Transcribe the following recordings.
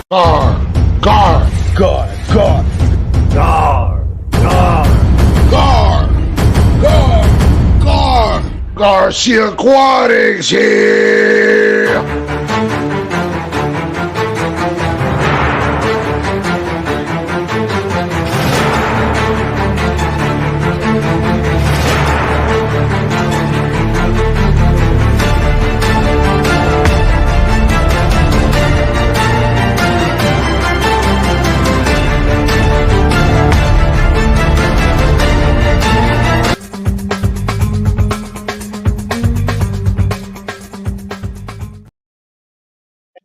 Gar, Gar, Gar, Gar, Gar, Gar. Gar, Gar, Gar, Garcia Aquatics here.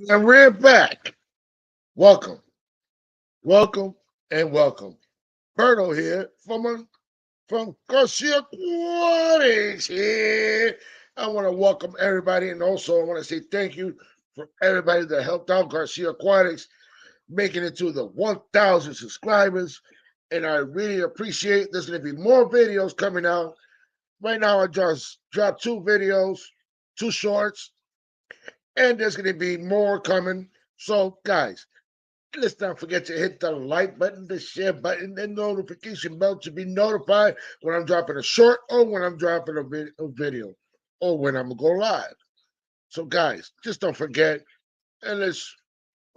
And we're back. Welcome, welcome, and welcome. Berto here from Garcia Aquatics here. I want to welcome everybody, and also I want to say thank you for everybody that helped out Garcia Aquatics, making it to the 1,000 subscribers. And I really appreciate. There's going to be more videos coming out. Right now, I just dropped 2 videos, 2 shorts, and there's going to be more coming. So, guys, let's not forget to hit the like button, the share button, and notification bell to be notified when I'm dropping a short or when I'm dropping a video or when I'm going to go live. So, guys, just don't forget, and let's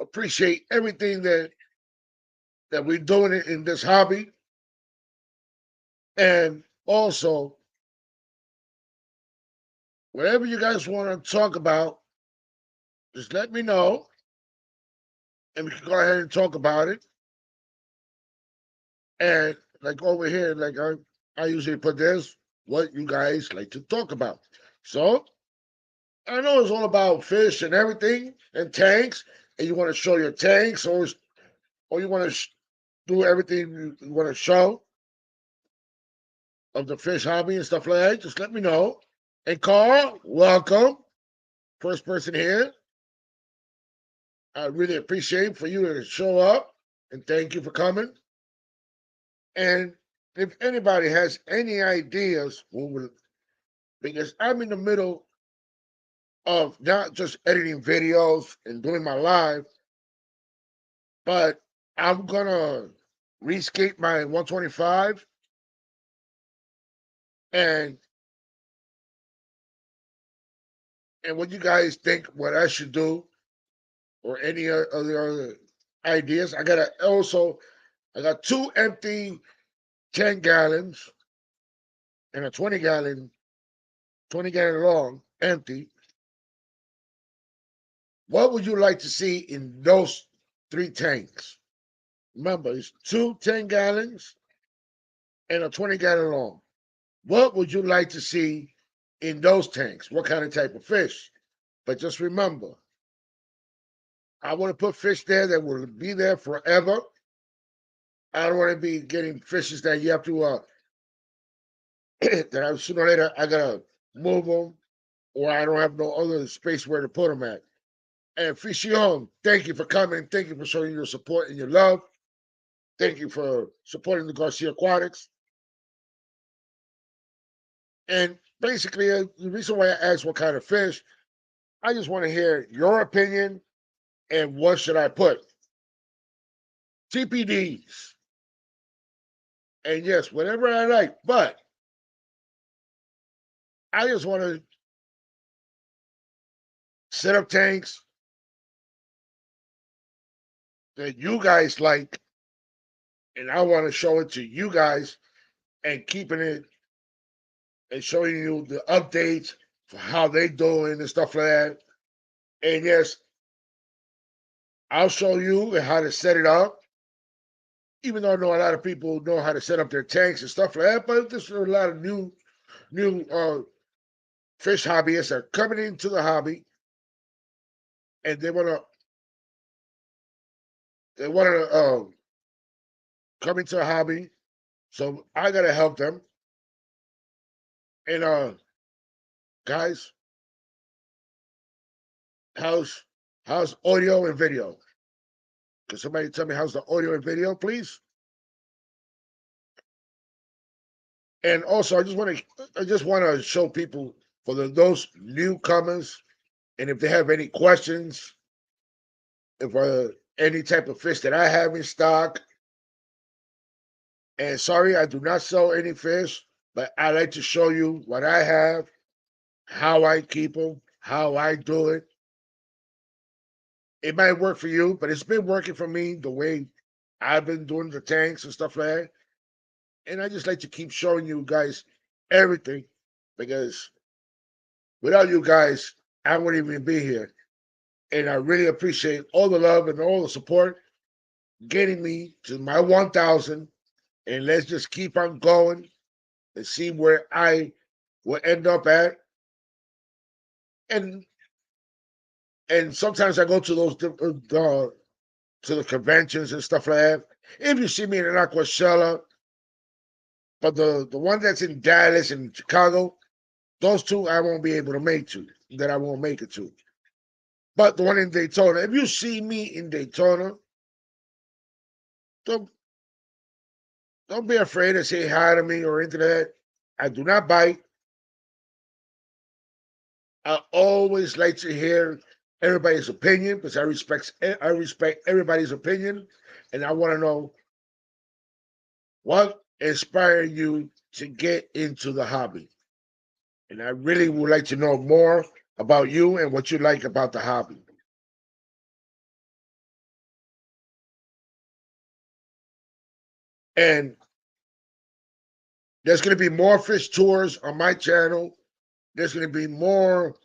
appreciate everything that we're doing in this hobby. And also, whatever you guys want to talk about, just let me know, and we can go ahead and talk about it. And like over here, like I usually put this, what you guys like to talk about. So I know it's all about fish and everything and tanks, and you want to show your tanks, or you want to do everything you want to show of the fish hobby and stuff like that. Just let me know. And Carl, welcome, first person here. I really appreciate for you to show up, and thank you for coming. And if anybody has any ideas, because I'm in the middle of not just editing videos and doing my live, but I'm gonna rescape my 125 and what you guys think what I should do or any other ideas. I got 2 empty 10 gallons and a 20 gallon long empty. What would you like to see in those 3 tanks? Remember, it's 2 10 gallons and a 20 gallon long. What would you like to see in those tanks? What kind of type of fish? But just remember, I want to put fish there that will be there forever. I don't want to be getting fishes that you have to that sooner or later I gotta move them, or I don't have no other space where to put them at. And Fishion, thank you for coming. Thank you for showing your support and your love. Thank you for supporting the Garcia Aquatics. And basically, the reason why I asked what kind of fish, I just want to hear your opinion and what should I put? TPDs. And yes, whatever I like, but I just want to set up tanks that you guys like, and I want to show it to you guys and keeping it and showing you the updates for how they doing and stuff like that. And yes, I'll show you how to set it up. Even though I know a lot of people know how to set up their tanks and stuff like that, but there's a lot of new fish hobbyists that are coming into the hobby and they wanna come into a hobby. So I gotta help them. And guys, how's audio and video? Can somebody tell me how's the audio and video, please? And also, I just want to show people for those newcomers, and if they have any questions, if any type of fish that I have in stock. And sorry, I do not sell any fish, but I like to show you what I have, how I keep them, how I do it. It might work for you, but it's been working for me the way I've been doing the tanks and stuff like that. And I just like to keep showing you guys everything because without you guys, I wouldn't even be here. And I really appreciate all the love and all the support getting me to my 1,000. And let's just keep on going and see where I will end up at. And sometimes I go to those to the conventions and stuff like that. If you see me in an Aquashella, but the one that's in Dallas and Chicago, those two I won't be able to make to. That I won't make it to. But the one in Daytona, if you see me in Daytona, don't don't be afraid to say hi to me or anything like that. I do not bite. I always like to hear everybody's opinion because I respect everybody's opinion, and I want to know what inspired you to get into the hobby. And I really would like to know more about you and what you like about the hobby. And there's going to be more fish tours on my channel. There's going to be more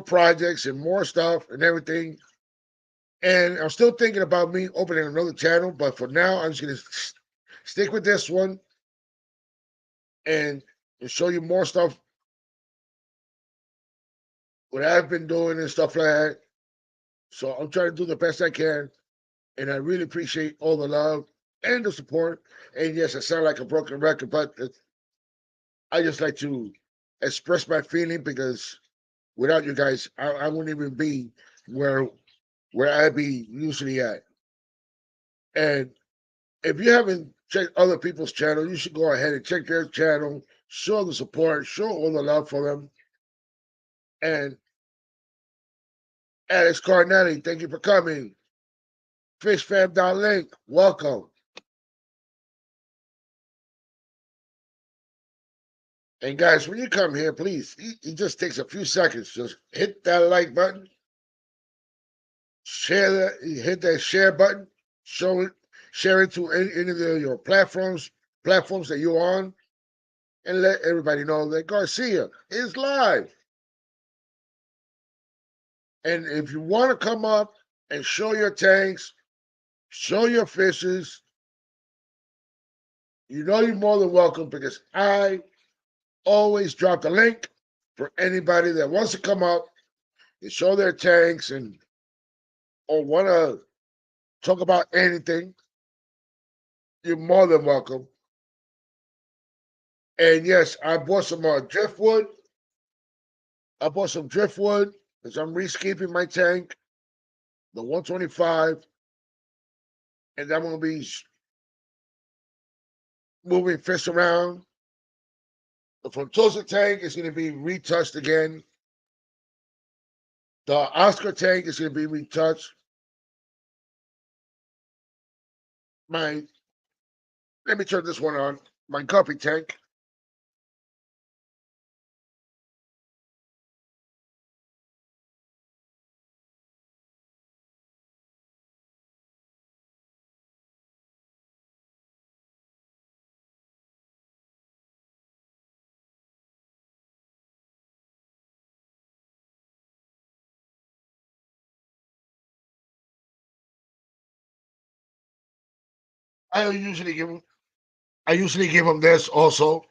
projects and more stuff and everything. And I'm still thinking about me opening another channel, but for now, I'm just going to stick with this one and show you more stuff, what I've been doing and stuff like that. So I'm trying to do the best I can. And I really appreciate all the love and the support. And yes, I sound like a broken record, but I just like to express my feeling because without you guys, I wouldn't even be where I'd be usually at. And if you haven't checked other people's channel, you should go ahead and check their channel, show the support, show all the love for them. And Alex Carnetti, thank you for coming. FishFam.link, welcome. And guys, when you come here, please, it just takes a few seconds. Just hit that like button, share that, hit that share button, show it, share it to any of your platforms that you're on, and let everybody know that Garcia is live. And if you want to come up and show your tanks, show your fishes, you know you're more than welcome because I always drop the link for anybody that wants to come up and show their tanks and or want to talk about anything. You're more than welcome. And yes, I bought some driftwood. I bought some driftwood because I'm rescaping my tank, the 125, and I'm going to be moving fish around. The Frontosa tank is going to be retouched again. The Oscar tank is going to be retouched. My Let me turn this one on. My guppy tank. I usually give them. I usually give them this also,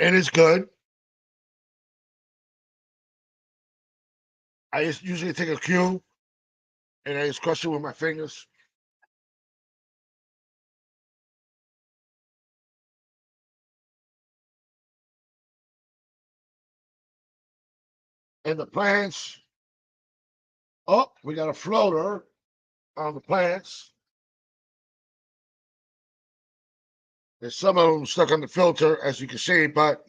and it's good. I just usually take a cube and I just crush it with my fingers. And the plants. Oh, we got a floater on the plants. There's some of them stuck on the filter, as you can see, but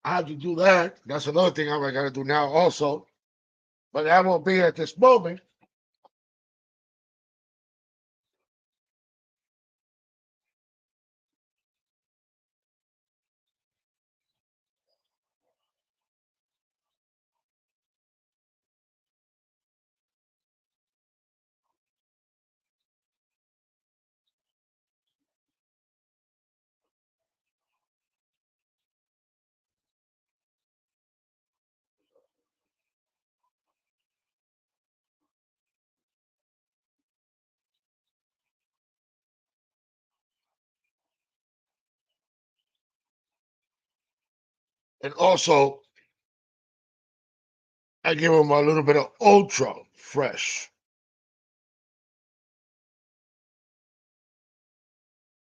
I have to do that. That's another thing I got to do now, also. but that won't be at this moment. And also, I give them a little bit of ultra fresh.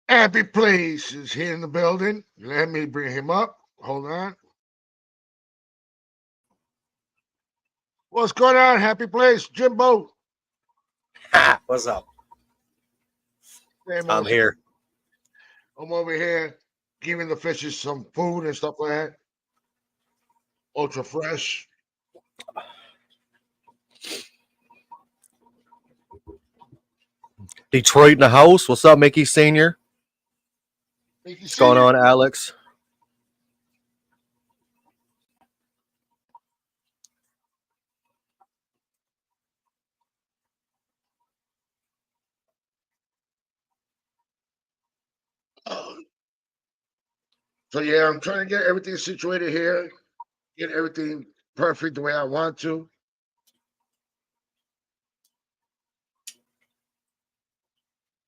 Happy Place is here in the building. Let me bring him up. Hold on. What's going on, Happy Place? Jimbo. What's up? Same I'm old here. I'm over here giving the fishes some food and stuff like that. Ultra fresh. Detroit in the house. What's up, Mickey Senior? What's going on, Alex? So yeah, I'm trying to get everything situated here, get everything perfect the way I want to.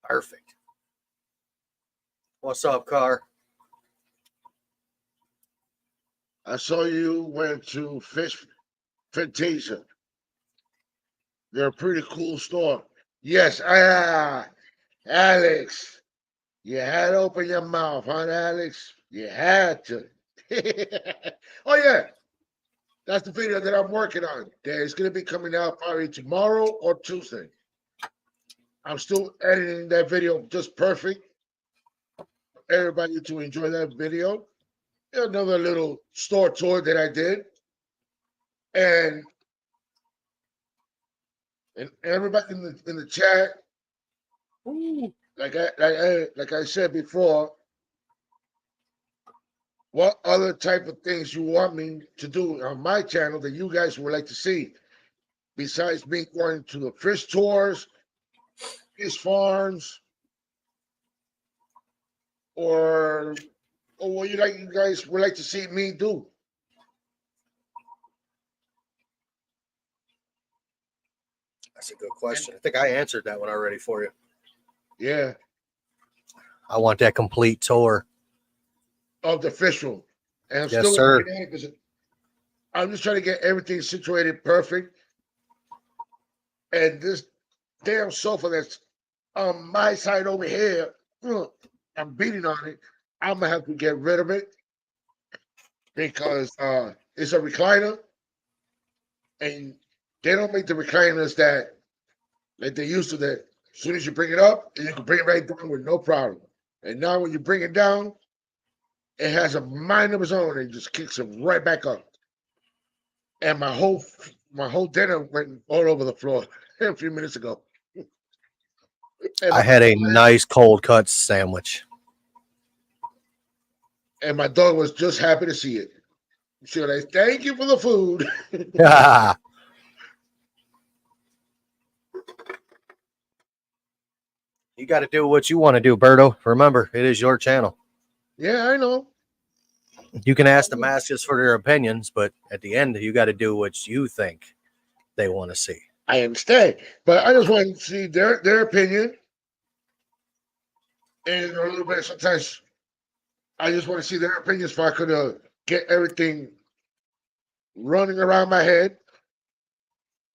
Perfect. What's up, Car? I saw you went to Fish Fantasia. They're a pretty cool store. Yes, Alex. You had to open your mouth, huh, Alex? You had to. Oh yeah, that's the video that I'm working on. It's gonna be coming out probably tomorrow or Tuesday. I'm still editing that video just perfect. Everybody to enjoy that video. Another little store tour that I did, and everybody in the chat, like I said before, what other type of things you want me to do on my channel that you guys would like to see, besides me going to the fish tours, fish farms, or what you guys would like to see me do? That's a good question. I think I answered that one already for you. Yeah, I want that complete tour. of the fish room, and I'm Yes, still sir. working on it because I'm just trying to get everything situated perfect. And this damn sofa that's on my side over here, I'm beating on it. I'm gonna have to get rid of it because it's a recliner, and they don't make the recliners that like they used to. That as soon as you bring it up, you can bring it right down with no problem. And now when you bring it down, it has a mind of its own and just kicks it right back up. And my whole dinner went all over the floor a few minutes ago. I had a nice cold cut sandwich. And my dog was just happy to see it. She was like, "Thank you for the food." You got to do what you want to do, Berto. Remember, it is your channel. Yeah, I know. You can ask the masters for their opinions, but at the end, you got to do what you think they want to see. I understand, but I just want to see their opinion, and a little bit. Sometimes I just want to see their opinions if I could get everything running around my head.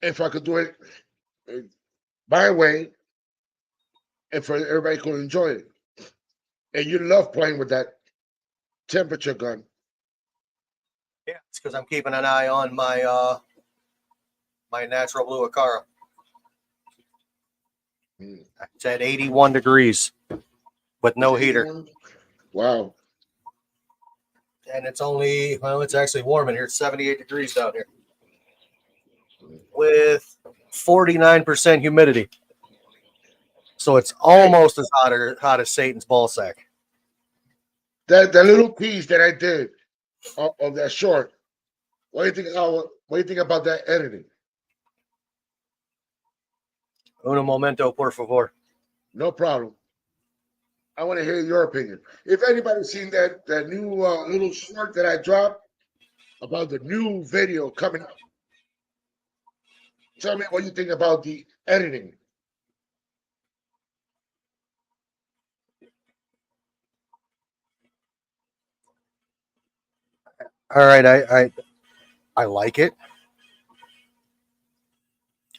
If I could do it my way, and for everybody could enjoy it. And you love playing with that temperature gun. Yeah, it's because I'm keeping an eye on my my natural blue Acara. It's at 81 degrees with no heater. Wow. And it's only, well, it's actually warm in here. It's 78 degrees down here. with 49% humidity. So it's almost as hot as Satan's ballsack. That little piece that I did of that short. What do you think? What do you think about that editing? Uno momento, por favor. No problem. I want to hear your opinion. If anybody's seen that new little short that I dropped about the new video coming up, tell me what you think about the editing. All right, I like it.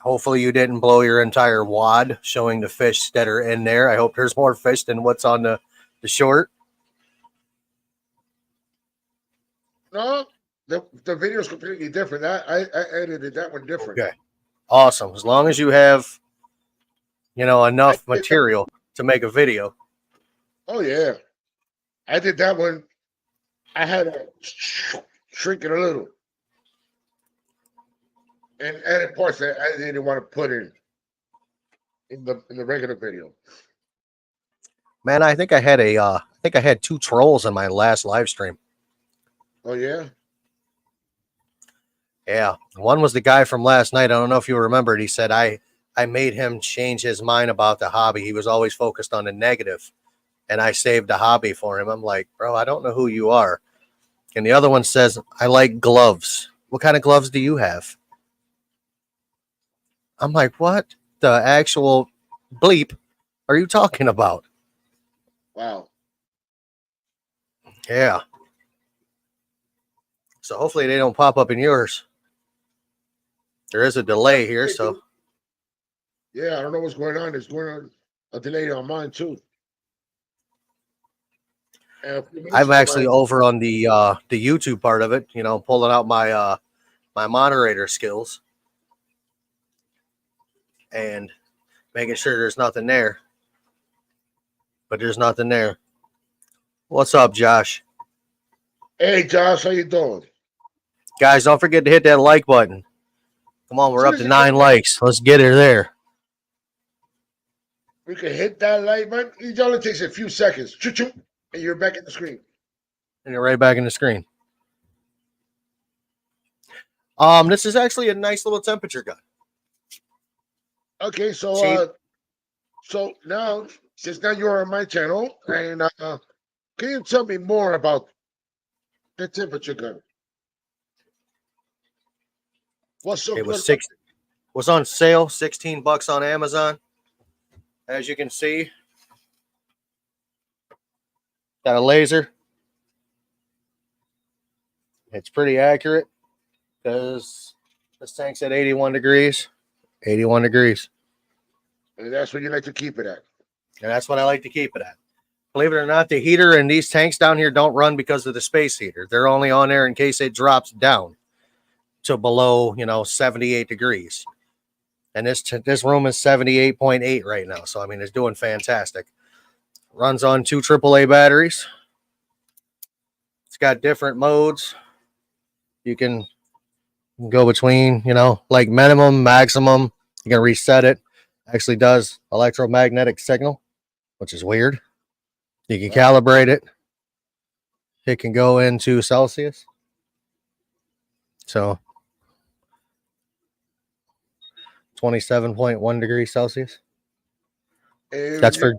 Hopefully you didn't blow your entire wad showing the fish that are in there. I hope there's more fish than what's on the short. No, the video is completely different. I edited that one different. Okay. Awesome. As long as you have, enough material to make a video. Oh yeah, I did that one. I had to shrink it a little and added parts that I didn't want to put in the regular video. Man, I think I had 2 trolls in my last live stream. Oh yeah. Yeah, one was the guy from last night. I don't know if you remember it. He said I made him change his mind about the hobby. He was always focused on the negative, and I saved the hobby for him. I'm like, bro, I don't know who you are. And the other one says, I like gloves. What kind of gloves do you have? I'm like, what the actual bleep are you talking about? Wow. Yeah. So hopefully they don't pop up in yours. There is a delay here, so. Yeah, I don't know what's going on. There's going on a delay on mine too. I'm actually over on the YouTube part of it, pulling out my my moderator skills and making sure there's nothing there. But there's nothing there. What's up, Josh? Hey, Josh, how you doing? Guys, don't forget to hit that like button. Come on, we're up to 9 likes. Let's get her there. We can hit that like button. It only takes a few seconds. Choo-choo, and you're back in the screen. And you're right back in the screen. This is actually a nice little temperature gun. Okay, so now since now you're on my channel, and can you tell me more about the temperature gun? What's so It good? was on sale, $16 on Amazon. As you can see, got a laser. It's pretty accurate because this tank's at 81 degrees. 81 degrees. And that's where you like to keep it at. And that's what I like to keep it at. Believe it or not, the heater in these tanks down here don't run because of the space heater. They're only on there in case it drops down to below, 78 degrees. And this room is 78.8 right now. So, I mean, it's doing fantastic. Runs on 2 AAA batteries. It's got different modes. You can go between, like minimum, maximum. You can reset it. Actually does electromagnetic signal, which is weird. You can calibrate it. It can go into Celsius. So 27.1 degrees Celsius. And That's for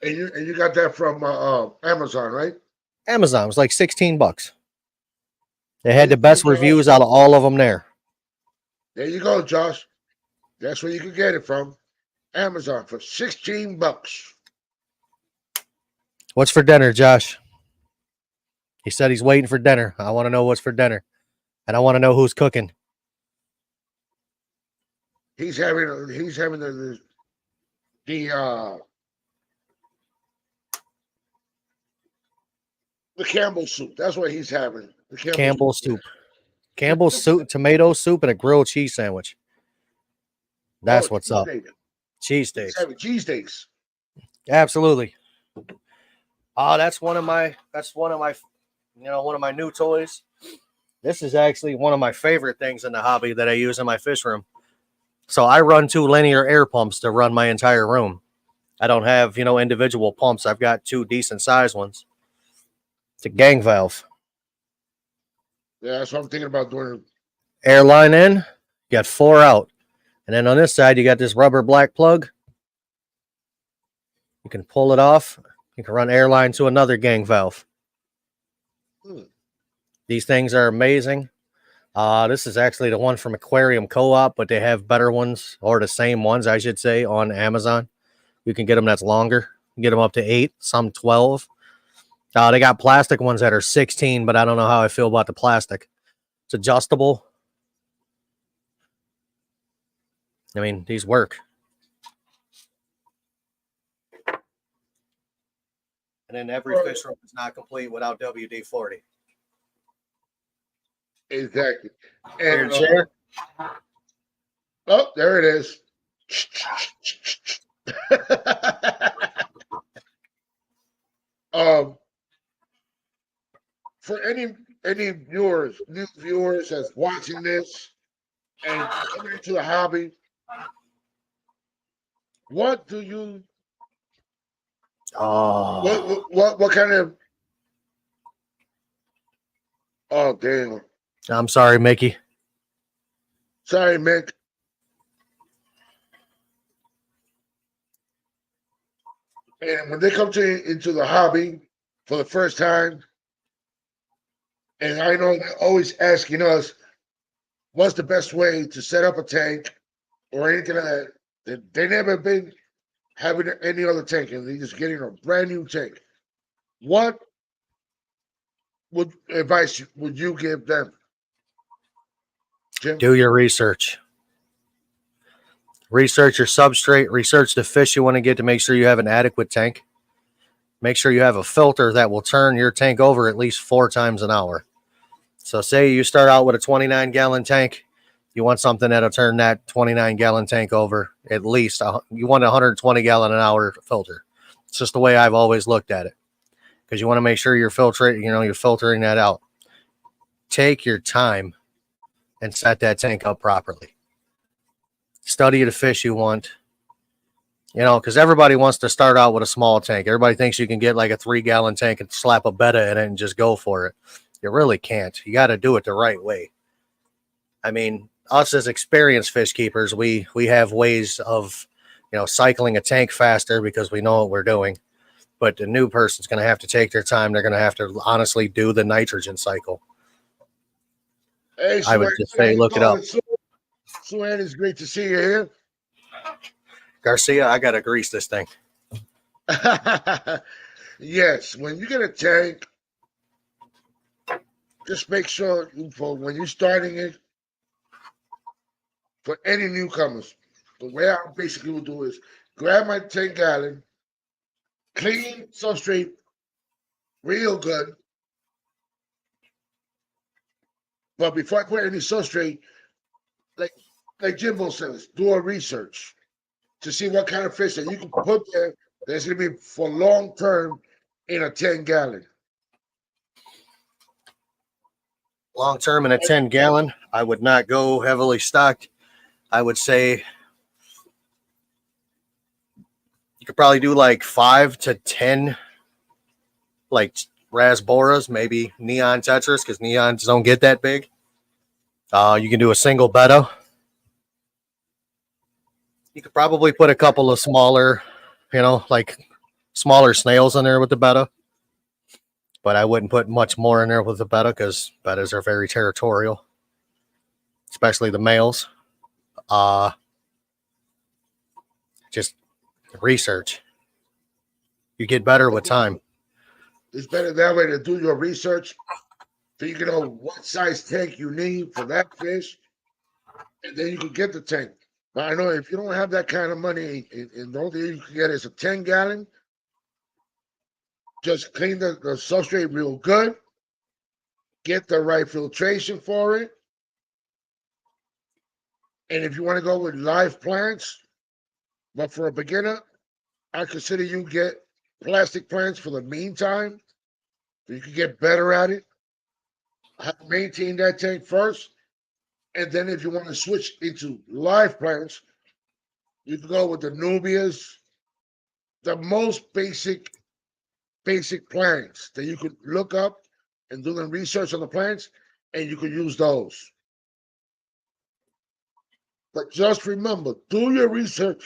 and you got that from Amazon, right? Amazon. It was like $16. They had the best reviews out of all of them there. There you go, Josh. That's where you can get it from. Amazon for $16. What's for dinner, Josh? He said he's waiting for dinner. I want to know what's for dinner. And I want to know who's cooking. He's having the Campbell soup. That's what he's having. The Campbell's soup. Campbell's soup, tomato soup, and a grilled cheese sandwich. That's what's up. Cheesesteaks. He's having cheesesteaks. Absolutely. That's one of my one of my new toys. This is actually one of my favorite things in the hobby that I use in my fish room. So I run 2 linear air pumps to run my entire room. I don't have, individual pumps. I've got 2 decent sized ones. It's a gang valve. Yeah, that's what I'm thinking about doing. Airline in, you got 4 out. And then on this side, you got this rubber black plug. You can pull it off. You can run airline to another gang valve. These things are amazing. This is actually the one from Aquarium Co-op, but they have better ones, or the same ones, I should say, on Amazon. You can get them that's longer. You can get them up to 8, some 12. They got plastic ones that are 16, but I don't know how I feel about the plastic. It's adjustable. I mean, these work. And then every fish room is not complete without WD-40. Exactly. And chair. Oh, there it is. For any viewers, new viewers that's watching this and coming into the hobby, what do you what kind of damn. I'm sorry, Mickey. Sorry, Mick. And when they come into the hobby for the first time, and I know they're always asking us, what's the best way to set up a tank or anything like that? They never been having any other tank, and they're just getting a brand new tank. What advice would you give them, Jim? Do your research. Research your substrate. Research the fish you want to get to make sure you have an adequate tank. Make sure you have a filter that will turn your tank over at least 4 times an hour. So say you start out with a 29-gallon tank. You want something that'll turn that 29-gallon tank over at least. You want a 120-gallon an hour filter. It's just the way I've always looked at it. Because you want to make sure you're filtering that out. Take your time and set that tank up properly. Study the fish you want. Because everybody wants to start out with a small tank. Everybody thinks you can get like a 3-gallon tank and slap a betta in it and just go for it. You really can't. You got to do it the right way. I mean, us as experienced fish keepers, we have ways of, cycling a tank faster because we know what we're doing. But the new person's going to have to take their time. They're going to have to honestly do the nitrogen cycle. Hey, I would just say look it up. Suan, it's great to see you here. Garcia, I got to grease this thing. Yes, when you get a tank, just make sure when you're starting it, for any newcomers, the way I basically will do is grab my 10-gallon, clean substrate real good. But before I put any substrate, like Jimbo says, do a research to see what kind of fish that you can put there that's going to be for long term in a 10-gallon. Long term in a 10-gallon, I would not go heavily stocked. I would say you could probably do like 5 to 10 like Rasboras, maybe neon tetras, because neons don't get that big. You can do a single betta. You could probably put a couple of smaller, like smaller snails in there with the betta. But I wouldn't put much more in there with the betta because bettas are very territorial, especially the males. Just research. You get better with time. It's better that way to do your research so you can know what size tank you need for that fish, and then you can get the tank. But I know if you don't have that kind of money, and the only thing you can get is a 10-gallon, just clean the substrate real good, get the right filtration for it. And if you want to go with live plants, but for a beginner, I consider you get plastic plants for the meantime, so you can get better at it. Maintain that tank first, And then if you want to switch into live plants, you can go with the Nubias, the most basic plants that you could look up and do the research on the plants, and you could use those. But just remember, do your research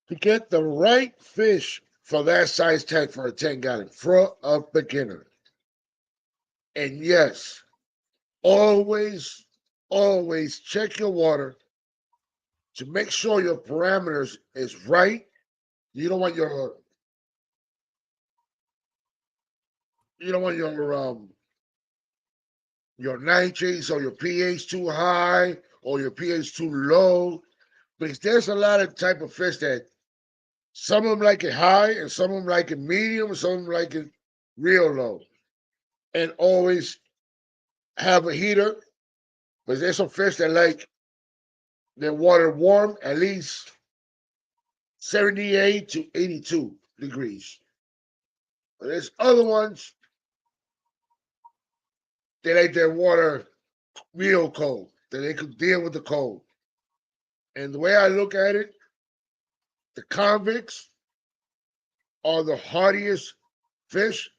to get the right fish for that size tank for a 10-gallon for a beginner. And yes, always, always check your water to make sure your parameters is right. You don't want your nitrates or your pH too high or your pH too low. Because there's a lot of type of fish that some of them like it high and some of them like it medium, some of them like it real low. And always have a heater, but there's some fish that like their water warm at least 78 to 82 degrees. But there's other ones, they like their water real cold, that they could deal with the cold. And the way I look at it, the convicts are the hardiest fish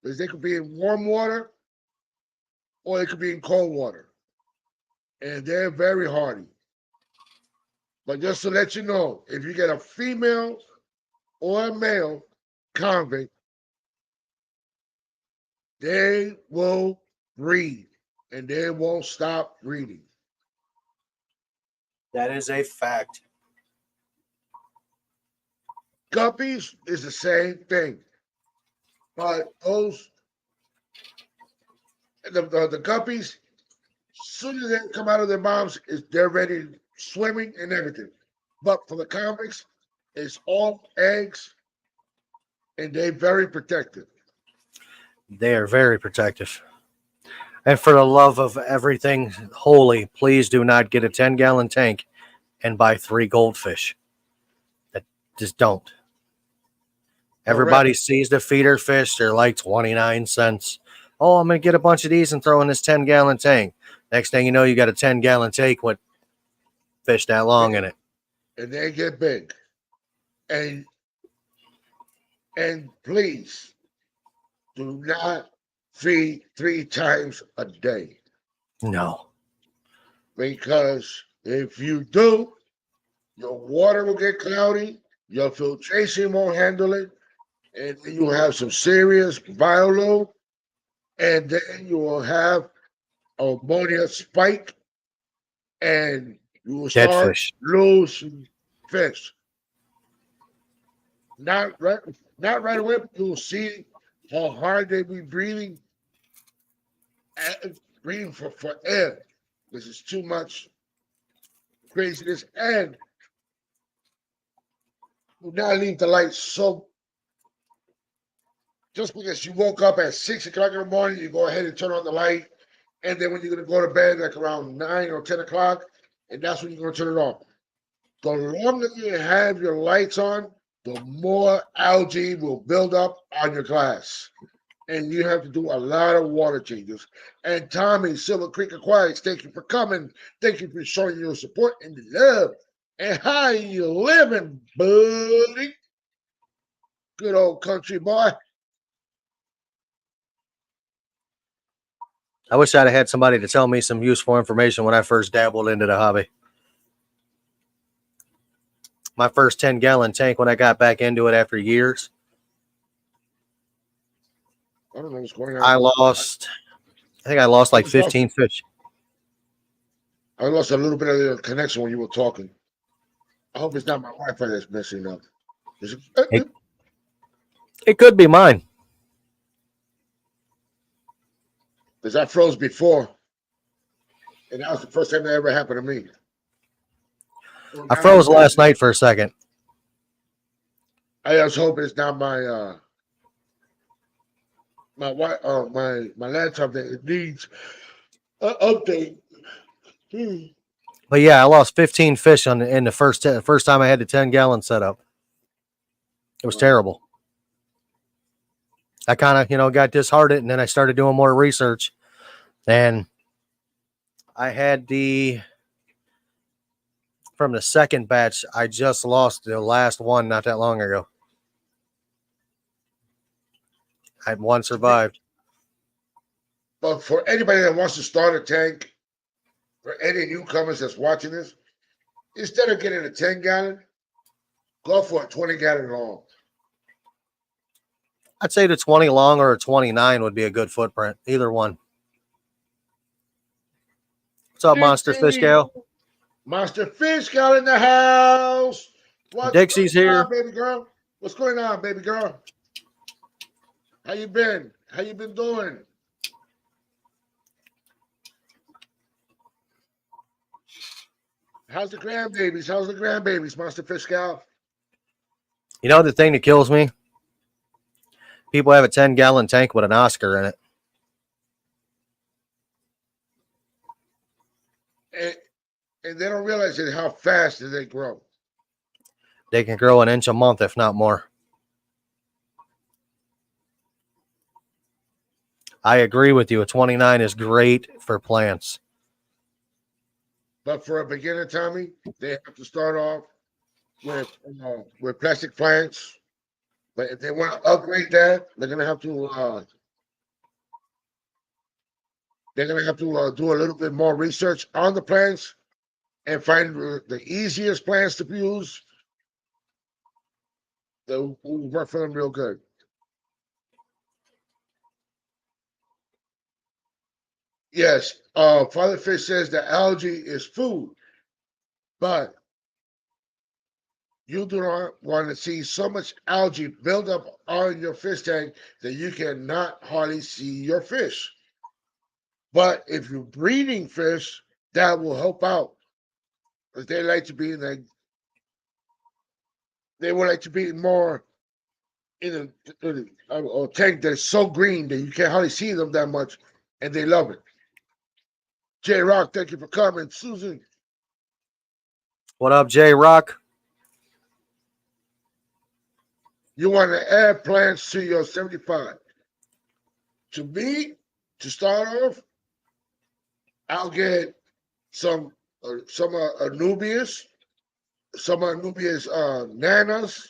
because they could be in warm water or they could be in cold water. And they're very hardy. But just to let you know, if you get a female or a male convict, they will breed and they won't stop breeding. That is a fact. Guppies is the same thing. But the guppies, soon as they come out of their moms, they're ready swimming and everything. But for the convicts, it's all eggs and they're very protective. They are very protective. And for the love of everything holy, please do not get a 10-gallon tank and buy 3 goldfish. That just don't. Everybody sees the feeder fish. They're like 29 cents. Oh, I'm going to get a bunch of these and throw in this 10-gallon tank. Next thing you know, you got a 10-gallon tank with fish that long in it. And they get big. And please do not feed 3 times a day. No. Because if you do, your water will get cloudy, your filtration won't handle it, and then you will have some serious bioload, and then you will have ammonia spike, and you will Dead start fish. losing fish. Not right away, but you will see how hard they be breathing, breathing for air. This is too much craziness, and do not leave the lights so. Just because you woke up at 6 o'clock in the morning, you go ahead and turn on the light, and then when you're gonna go to bed, like around 9 or 10 o'clock, and that's when you're gonna turn it off. The longer you have your lights on, the more algae will build up on your glass. And you have to do a lot of water changes. And Tommy, Silver Creek Aquatics, thank you for coming. Thank you for showing your support and love. And how you living, buddy? Good old country boy. I wish I'd have had somebody to tell me some useful information when I first dabbled into the hobby. My first 10-gallon tank, when I got back into it after years, I don't know what's going on. I think I lost like 15 fish. I lost a little bit of the connection when you were talking. I hope it's not my Wi-Fi that's messing up. It could be mine. Because I froze before. And that was the first time that ever happened to me. I froze last night for a second. I just hope it's not my my laptop that it needs an update. But yeah, I lost 15 fish in the first time I had the 10-gallon setup. It was terrible. I kind of, got disheartened, and then I started doing more research. And I had from the second batch. I just lost the last one not that long ago. I had one survived. But for anybody that wants to start a tank, for any newcomers that's watching this, instead of getting a 10-gallon, go for a 20-gallon long. I'd say the 20 long or a 29 would be a good footprint. Either one. What's up, Monster Fish Gal? Monster Fish Gal in the house. What's Dixie's going here. on, baby girl? What's going on, baby girl? How you been? How you been doing? How's the grandbabies? How's the grandbabies, Monster Fish Gal? You know the thing that kills me? People have a 10-gallon tank with an Oscar in it. And they don't realize it, how fast they grow. They can grow an inch a month, if not more. I agree with you. A 29 is great for plants. But for a beginner, Tommy, they have to start off with plastic plants. But if they want to upgrade that, they're gonna have to do a little bit more research on the plants and find the easiest plants to use that will work for them real good. Yes, Father Fish says that algae is food, but you do not want to see so much algae build up on your fish tank that you cannot hardly see your fish. But if you're breeding fish, that will help out. Because they like to be they would like to be more in a tank that's so green that you can't hardly see them that much, and they love it. J Rock, thank you for coming. Susan, What up, J Rock? you want to add plants to your 75. To me, to start off, I'll get some Anubias, some Anubias nanas,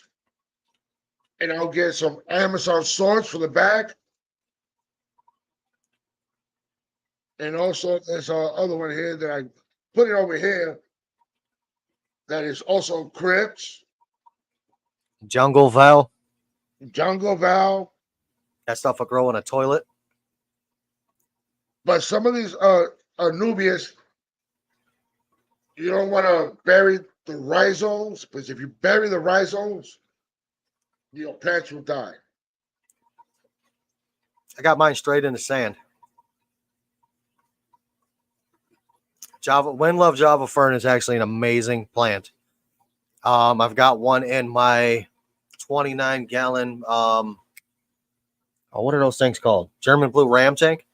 and I'll get some Amazon swords for the back. And also, there's other one here that I put it over here that is also crypts, Jungle Val. jungle val. That stuff will grow in a toilet. But some of these Anubias, you don't want to bury the rhizomes, because if you bury the rhizomes, your plants will die. I got mine straight in the sand. Wind Love Java Fern is actually an amazing plant. I've got one in my 29-gallon. What are those things called? German Blue Ram tank.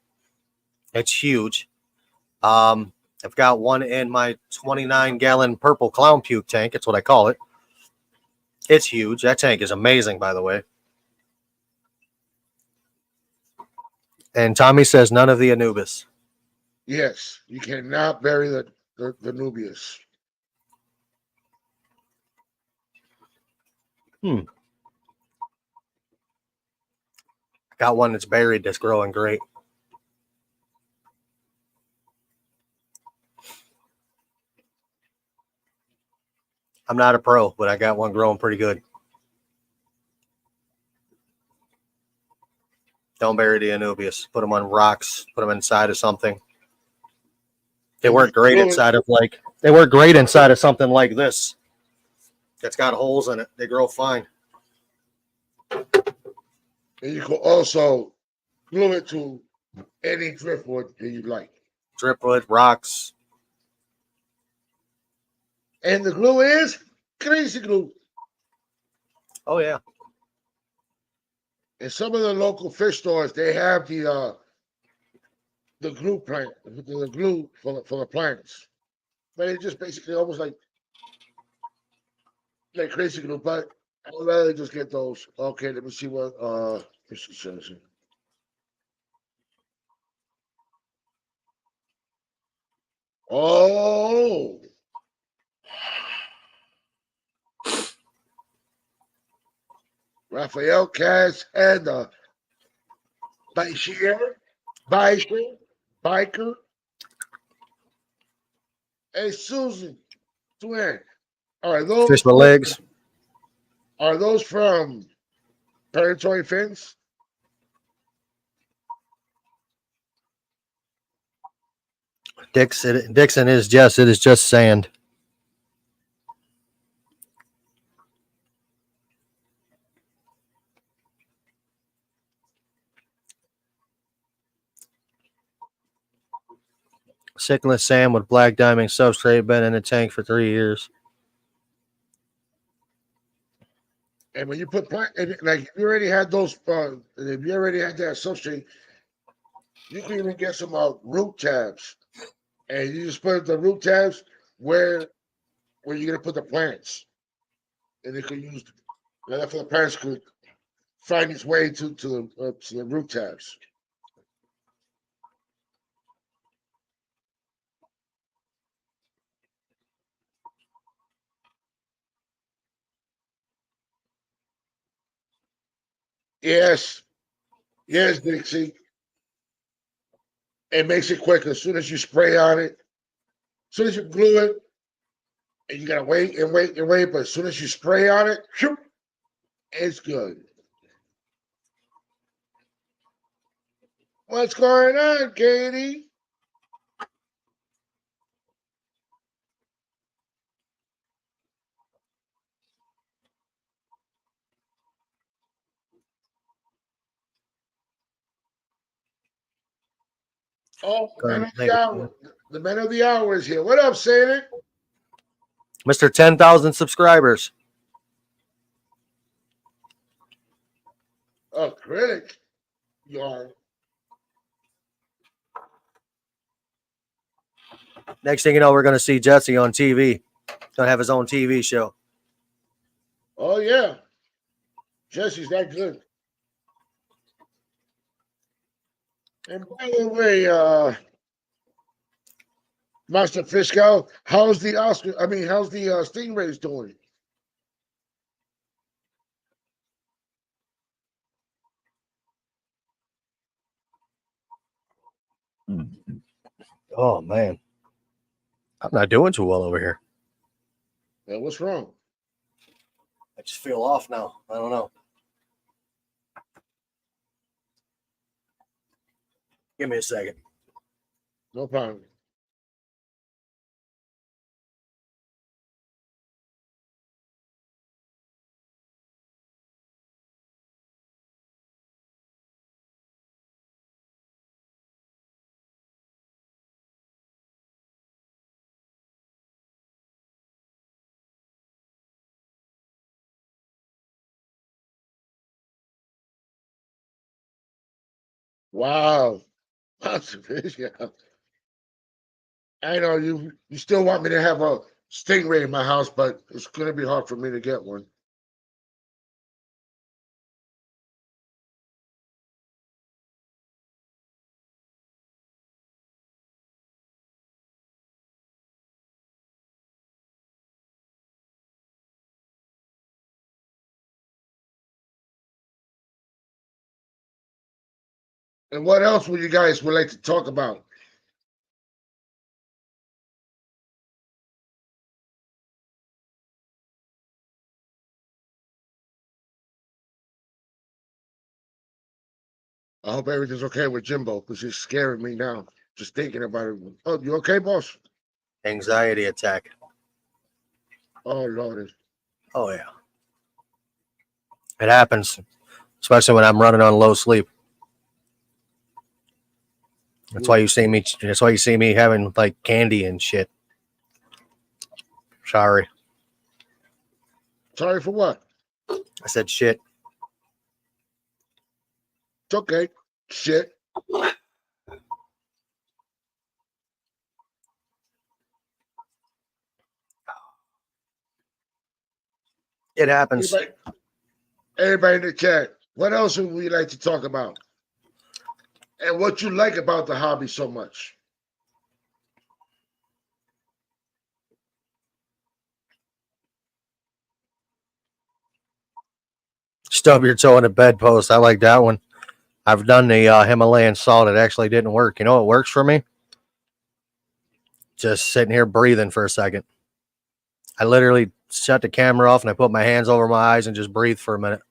It's huge. I've got one in my 29-gallon purple clown puke tank. That's what I call it. It's huge. That tank is amazing, by the way. And Tommy says none of the Anubis. Yes, you cannot bury the Nubius. Got one that's buried that's growing great. I'm not a pro, but I got one growing pretty good. Don't bury the Anubias. Put them on rocks. Put them inside of something. They work great inside of something like this. That's got holes in it. They grow fine. And you can also glue it to any driftwood that you like. Driftwood, rocks. And the glue is crazy glue. Oh yeah. In some of the local fish stores, they have the glue plant, the glue for the plants. But it's just basically almost like crazy glue. But I would rather just get those. Okay, let me see what this says here. Oh. Raphael Cash and Biker, Biker, and Susan Twin. Fish my legs. Are those from Predatory Fins? Dixon is just, it is just sand. Sickless sand with black diamond substrate, been in the tank for 3 years. And when you put like if you already had those, if you already had that substrate, you can even get some root tabs, and you just put the root tabs where you're gonna put the plants, and they could use that for the plants could find its way to the root tabs. Yes, yes, Dixie. It makes it quicker as soon as you spray on it. As soon as you glue it, and you gotta wait and wait and wait, but as soon as you spray on it, shoop, it's good. What's going on, Katie? Oh, man of the hour. The man of the hour is here. What up, Santa? Mr. 10,000 subscribers. A critic. You are. Next thing you know, we're going to see Jesse on TV. Going to have his own TV show. Oh, yeah. Jesse's that good. And by the way, Master Fiscal, how's the Oscar? I mean, how's the Stingrays doing? Oh, man. I'm not doing too well over here. Yeah, what's wrong? I just feel off now. I don't know. Give me a second. No problem. Wow. Master Fiscal. I know you still want me to have a Stingray in my house, but it's going to be hard for me to get one. And what else would you guys would like to talk about? I hope everything's okay with Jimbo because he's scaring me now. Just thinking about it. Oh, you okay, boss? Anxiety attack. Oh, Lord. Oh, yeah. It happens, especially when I'm running on low sleep. That's why you see me. That's why you see me having like candy and shit. Sorry, Sorry for what? I said shit. It's okay. Shit. It happens. Everybody in the chat, what else would we like to talk about? And what you like about the hobby so much? stub your toe in a bedpost. I like that one. I've done the Himalayan salt. It actually didn't work. You know what works for me? Just sitting here breathing for a second. I literally shut the camera off and I put my hands over my eyes and just breathe for a minute.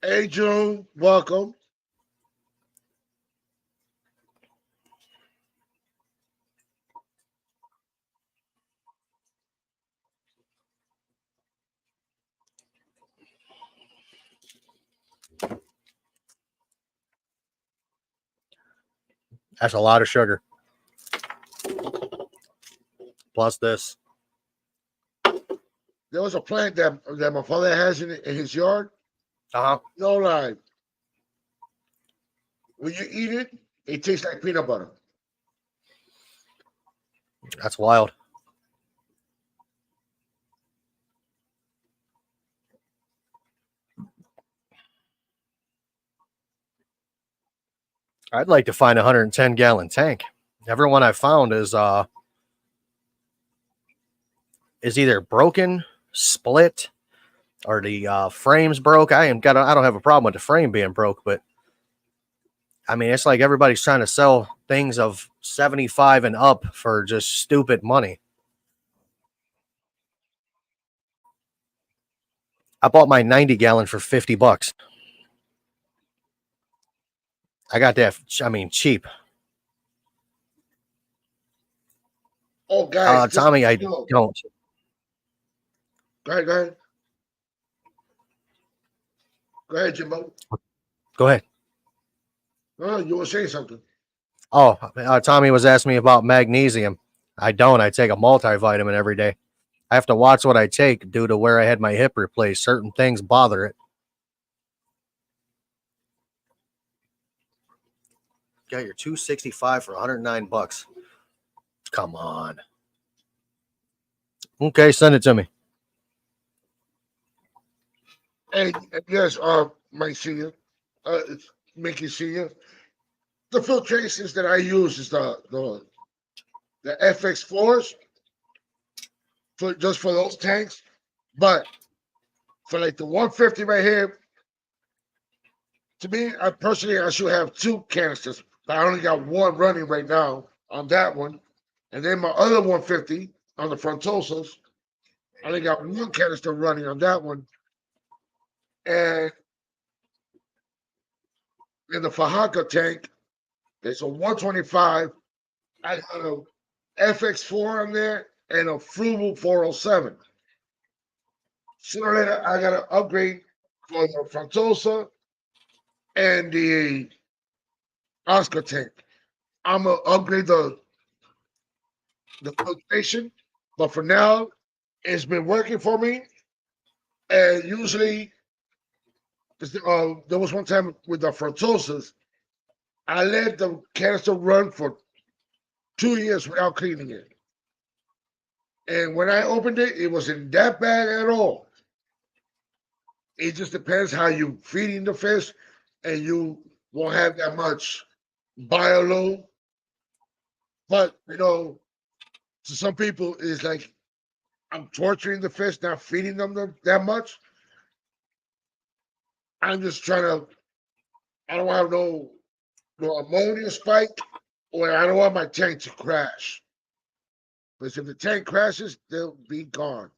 Hey, June, welcome. That's a lot of sugar. Plus this. There was a plant that my father has in his yard. Uh-huh. No lie. When you eat it, it tastes like peanut butter. That's wild. I'd like to find a 110-gallon tank. Everyone I found is either broken, split, or the frame's broke. I don't have a problem with the frame being broke, but I mean it's like everybody's trying to sell things of 75 and up for just stupid money. I bought my 90-gallon for $50. I got that. I mean, cheap. Oh, guys, just Tommy, I no. don't. Go ahead, go ahead. Go ahead, Jimbo. Go ahead. No, you were saying something. Oh, Tommy was asking me about magnesium. I don't. I take a multivitamin every day. I have to watch what I take due to where I had my hip replaced. Certain things bother it. Got your 265 for $109. Come on. Okay, send it to me. Hey, yes, Mike Senior, Mickey Senior. The filtrations that I use is the FX4s for just for those tanks, but for like the 150 right here, to me, I should have two canisters. But I only got one running right now on that one, and then my other 150 on the Frontosas, I only got one canister running on that one, and in the Fajanca tank, there's a 125. I got a FX4 on there and a Frugal 407. Sooner or later, I got to upgrade for the Frontosa and the Oscar tank. I'm gonna upgrade the filtration, but for now, it's been working for me. And usually, there was one time with the Frontosas, I let the canister run for 2 years without cleaning it. And when I opened it, it wasn't that bad at all. It just depends how you feeding the fish, and you won't have that much bio load. But to some people, it's like I'm torturing the fish, not feeding them that much. I'm just trying to. I don't have no ammonia spike, or I don't want my tank to crash. Because if the tank crashes, they'll be gone.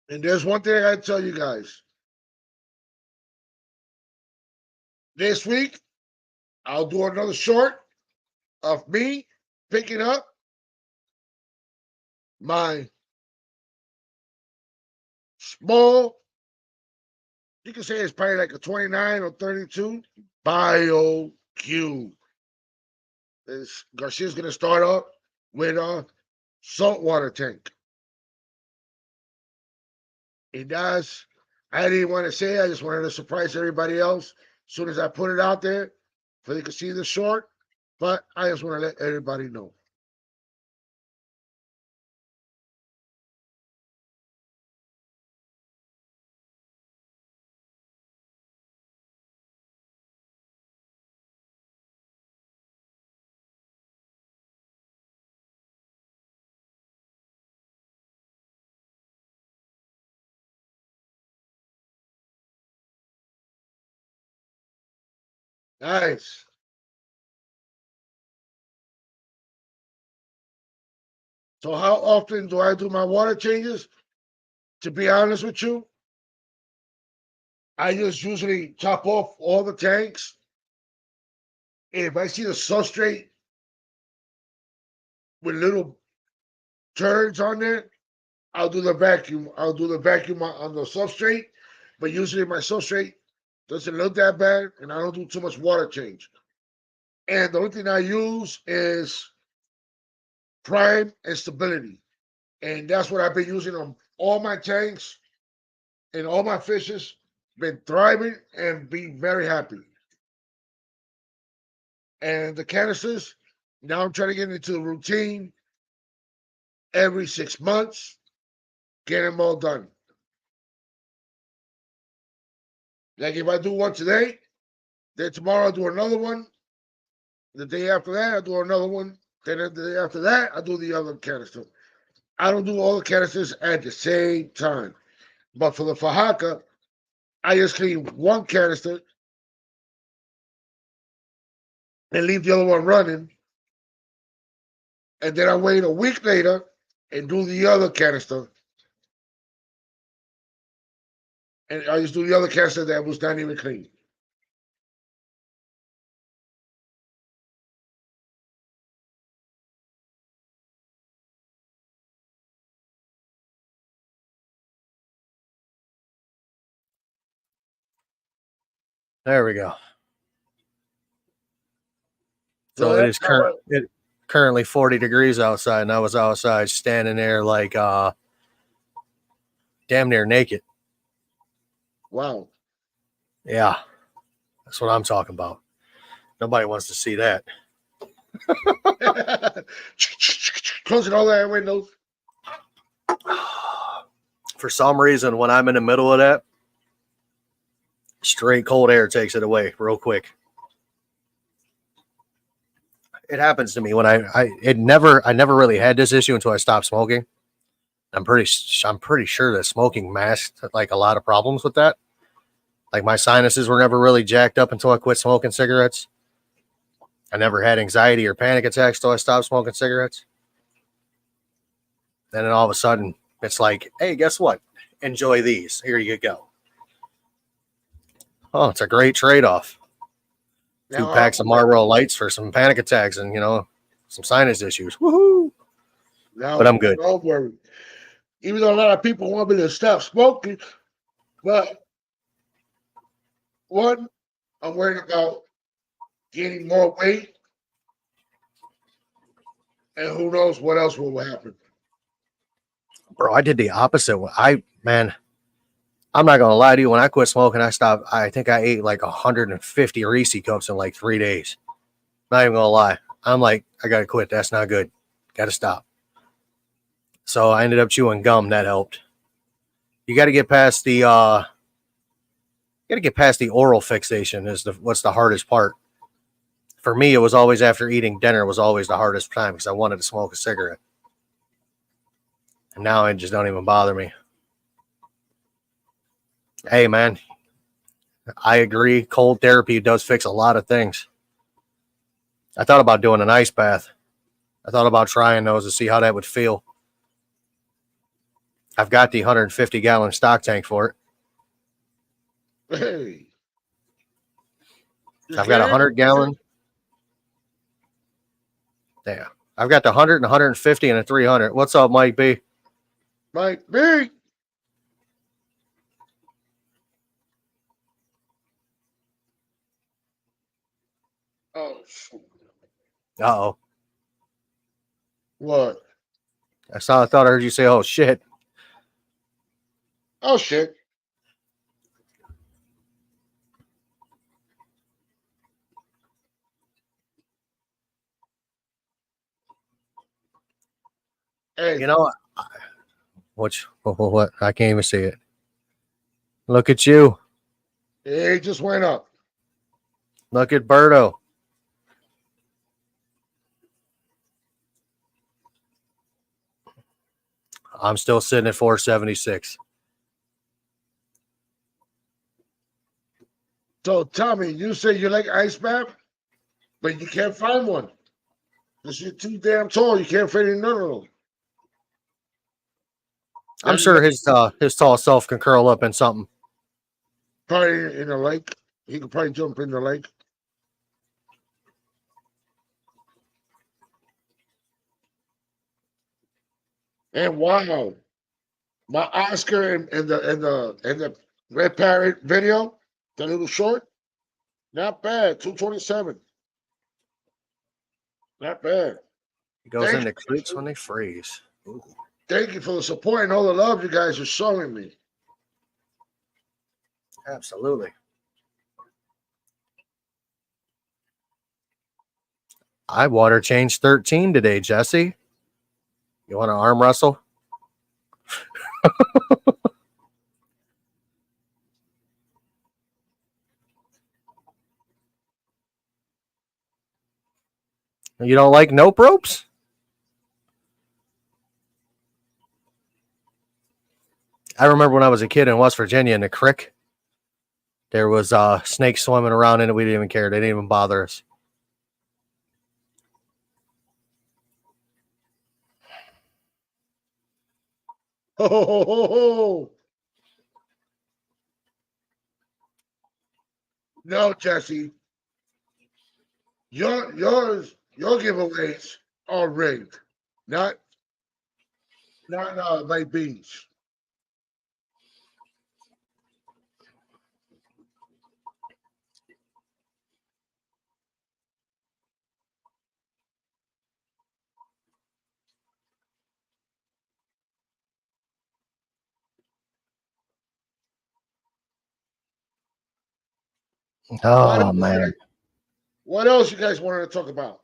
And there's one thing I gotta tell you guys. This week, I'll do another short of me picking up my small, you can say it's probably like a 29 or 32 bio cube. Garcia's gonna start up with a saltwater tank. It does. I didn't want to say it, I just wanted to surprise everybody else as soon as I put it out there so they could see the short. But I just want to let everybody know. Nice. So how often do I do my water changes? To be honest with you, I just usually top off all the tanks. If I see the substrate with little turds on there, I'll do the vacuum. I'll do the vacuum on the substrate. But usually my substrate doesn't look that bad, and I don't do too much water change. And the only thing I use is prime and stability. And that's what I've been using on all my tanks and all my fishes. Been thriving and being very happy. And the canisters, now I'm trying to get into the routine every 6 months, get them all done. Like if I do one today, then tomorrow I'll do another one. The day after that, I'll do another one. Then the day after that, I'll do the other canister. I don't do all the canisters at the same time. But for the fajaca, I just clean one canister and leave the other one running. And then I wait a week later and do the other canister. And I just do the other canister that was not even clean. There we go. So So it that's is how currently 40 degrees outside, and I was outside standing there like damn near naked. wow. Yeah, that's what I'm talking about. Nobody wants to see that. Closing all that windows. For some reason, when I'm in the middle of that, straight cold air takes it away real quick. It happens to me when I never really had this issue until I stopped smoking. I'm pretty sure that smoking masked like a lot of problems with that. Like my sinuses were never really jacked up until I quit smoking cigarettes. I never had anxiety or panic attacks till I stopped smoking cigarettes. And then all of a sudden, it's like, hey, guess what? Enjoy these. Here you go. Oh, it's a great trade-off. Two Now, packs of Marlboro Lights for some panic attacks and, some sinus issues. Woohoo! But I'm good. Don't worry. Even though a lot of people want me to stop smoking, but one, I'm worried about gaining more weight, and who knows what else will happen. Bro, I did the opposite. I'm not going to lie to you. When I quit smoking, I think I ate like 150 Reese cups in like 3 days. Not even going to lie. I'm like, I got to quit. That's not good. Got to stop. So I ended up chewing gum. That helped. You got to get past the oral fixation is what's the hardest part. For me, it was always after eating dinner was always the hardest time because I wanted to smoke a cigarette. And now it just don't even bother me. Hey, man, I agree. Cold therapy does fix a lot of things. I thought about doing an ice bath. I thought about trying those to see how that would feel. I've got the 150-gallon stock tank for it. Hey. I've got 100-gallon. Yeah. I've got the 100 and 150 and a 300. What's up, Mike B? Mike B. Oh, shoot. Uh-oh. What? I thought I heard you say, oh, shit. Oh, shit. Hey. You know, what? I can't even see it. Look at you. It just went up. Look at Berto. I'm still sitting at 476. So tell me, you say you like ice bath, but you can't find one because you're too damn tall. You can't fit in none of them. I'm Then you sure got his tall self can curl up in something. probably in the lake. He could probably jump in the lake. And wow, my Oscar and the Red Parrot video, the little short, not bad. 227. Not bad. It goes Thank into you. creeks when they freeze. Ooh, Thank you for the support and all the love you guys are showing me. absolutely. I water changed 13 today, Jesse. You want to arm wrestle? You don't like nope ropes? I remember when I was a kid in West Virginia in the creek, there was snakes swimming around in it. We didn't even care. They didn't even bother us. Ho, ho, ho, ho, ho. No, Jesse. Your giveaways are rigged. Not like beans. Oh, man. What else you guys wanted to talk about?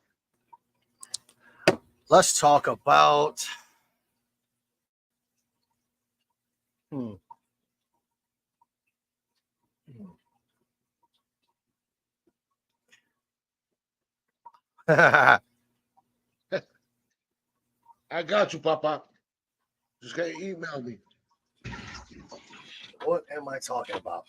Let's talk about. Hmm. I got you, Papa. Just gotta email me. What am I talking about?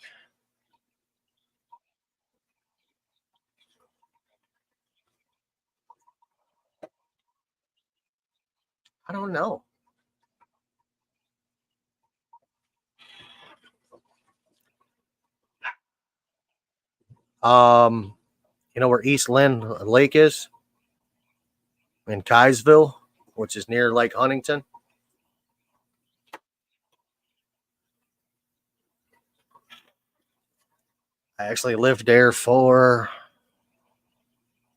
I don't know. You know where East Lynn Lake is? In Kaysville, which is near Lake Huntington. I actually lived there for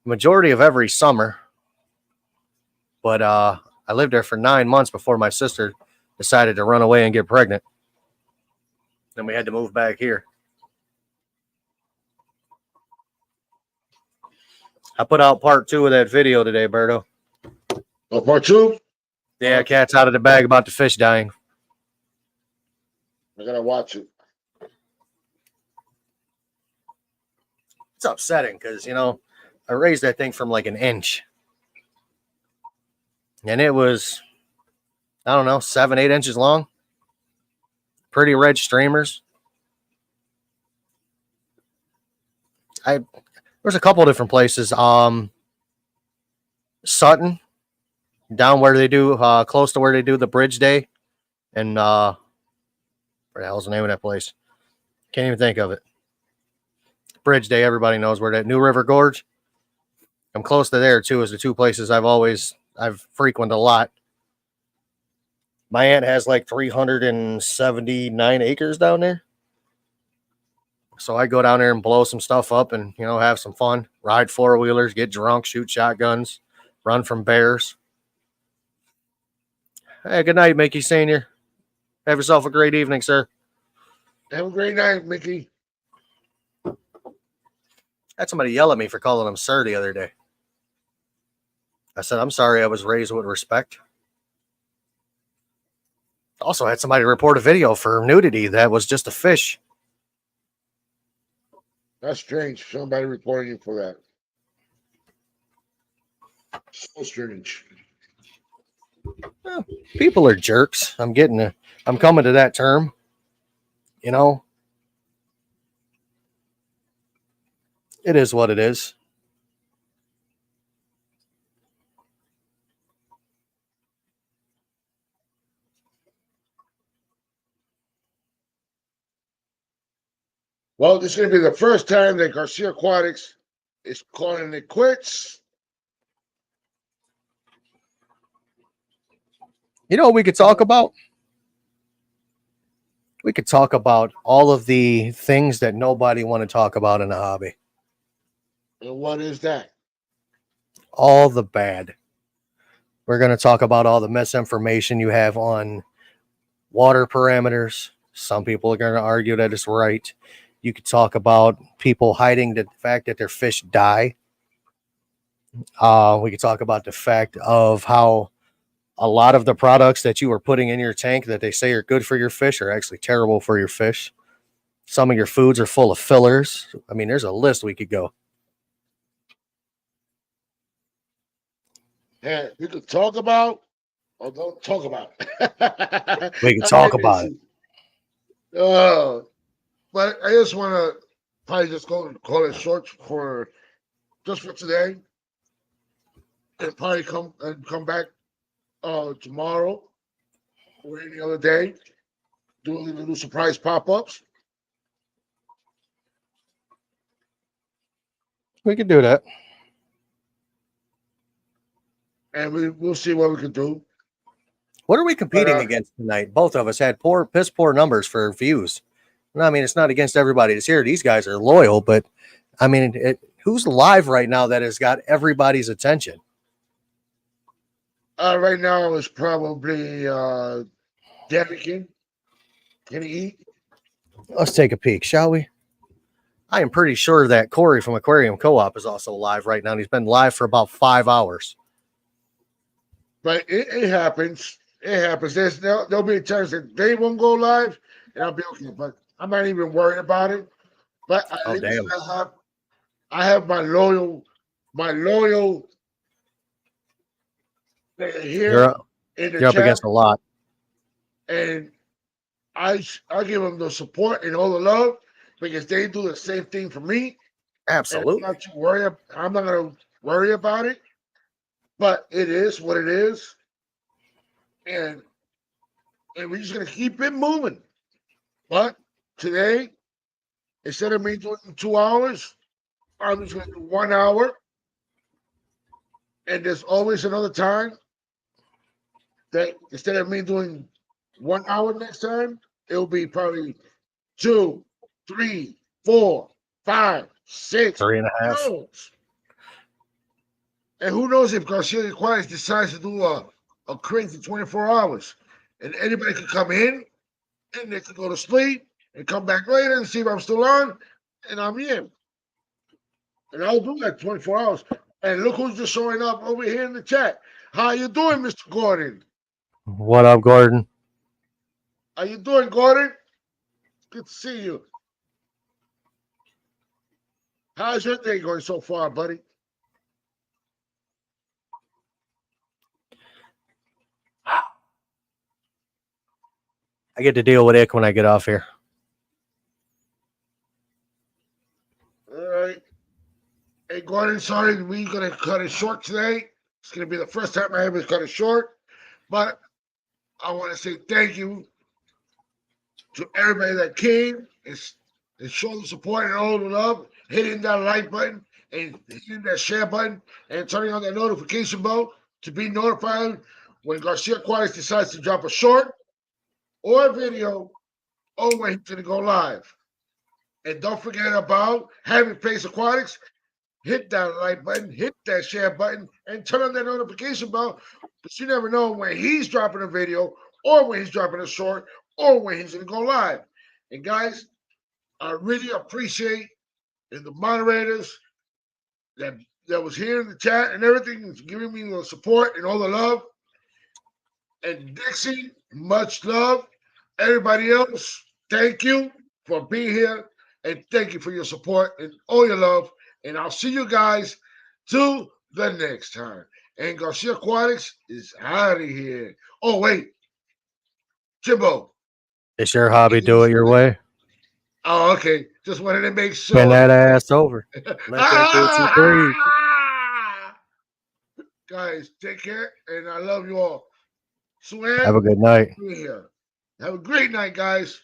the majority of every summer, but I lived there for 9 months before my sister decided to run away and get pregnant. Then we had to move back here. I put out part 2 of that video today, Berto. Oh, part 2? Yeah, cat's out of the bag about the fish dying. I gotta watch it. It's upsetting because, I raised that thing from like an inch. And it was, I don't know, 7, 8 inches long. Pretty red streamers. There's a couple different places. Sutton, down where they do, close to where they do the Bridge Day. And, where the hell's the name of that place? Can't even think of it. Bridge Day, everybody knows where that New River Gorge. I'm close to there too, as the two places I've frequented a lot. My aunt has like 379 acres down there. So I go down there and blow some stuff up and, have some fun, ride 4-wheelers, get drunk, shoot shotguns, run from bears. Hey, good night, Mickey Sr. Have yourself a great evening, sir. Have a great night, Mickey. I had somebody yell at me for calling him sir the other day. I said, I'm sorry, I was raised with respect. Also had somebody report a video for nudity that was just a fish. That's strange. Somebody reporting you for that. So strange. Well, people are jerks. I'm coming to that term. It is what it is. Well, this is going to be the first time that Garcia Aquatics is calling it quits. You know what we could talk about? We could talk about all of the things that nobody want to talk about in the hobby. And what is that? All the bad. We're going to talk about all the misinformation you have on water parameters. Some people are going to argue that it's right. You could talk about people hiding the fact that their fish die. We could talk about the fact of how a lot of the products that you are putting in your tank that they say are good for your fish are actually terrible for your fish. Some of your foods are full of fillers. I mean, there's a list we could go. And we could talk about or don't talk about. We could talk about it. But I just want to probably just call it short for just for today, and probably come back tomorrow or any other day, doing little surprise pop-ups. We could do that. And we'll see what we can do. What are we competing against tonight? Both of us had piss poor numbers for views. I mean, it's not against everybody that's here. These guys are loyal, but I mean, who's live right now that has got everybody's attention? Right now it's probably Devikin. Can he eat? Let's take a peek, shall we? I am pretty sure that Corey from Aquarium Co-op is also live right now. And he's been live for about 5 hours. But it happens. It happens. There'll be times that they won't go live, and I'll be okay. But I'm not even worried about it. But at least damn. I have my loyal here in the you're up chat, against a lot. and I give them the support and all the love because they do the same thing for me. Absolutely. I'm not going to worry about it. But it is what it is, and we're just gonna keep it moving. But today, instead of me doing 2 hours, I'm just gonna do 1 hour, and there's always another time that instead of me doing 1 hour next time, it'll be probably 2, 3, 4, 5, 6 3.5 hours. And who knows if Garcia Aquatics decides to do a crazy 24 hours. And anybody could come in and they could go to sleep and come back later and see if I'm still on. And I'm in. And I'll do that 24 hours. And look who's just showing up over here in the chat. How you doing, Mr. Gordon? What up, Gordon? How you doing, Gordon? Good to see you. How's your day going so far, buddy? I get to deal with Ick when I get off here. All right. Hey, Gordon, sorry, we're going to cut it short today. It's going to be the first time I ever cut it short. But I want to say thank you to everybody that came and showed the support and all the love, hitting that like button and hitting that share button and turning on that notification bell to be notified when Garcia Aquatics decides to drop a short or a video or when he's going to go live. And don't forget about Having Place Aquatics. Hit that like button, hit that share button, and turn on that notification bell because you never know when he's dropping a video or when he's dropping a short or when he's going to go live. And guys, I really appreciate the moderators that was here in the chat and everything, giving me the support and all the love. And Dixie, much love. Everybody else, thank you for being here. And thank you for your support and all your love. And I'll see you guys till the next time. And Garcia Aquatics is out of here. Oh, wait. Jimbo. It's your hobby. Do it your way. Oh, okay. Just wanted to make sure. Bend that ass over. Let that coochie breathe. Guys, take care, and I love you all. Swear. Have a good night. Here. Have a great night, guys.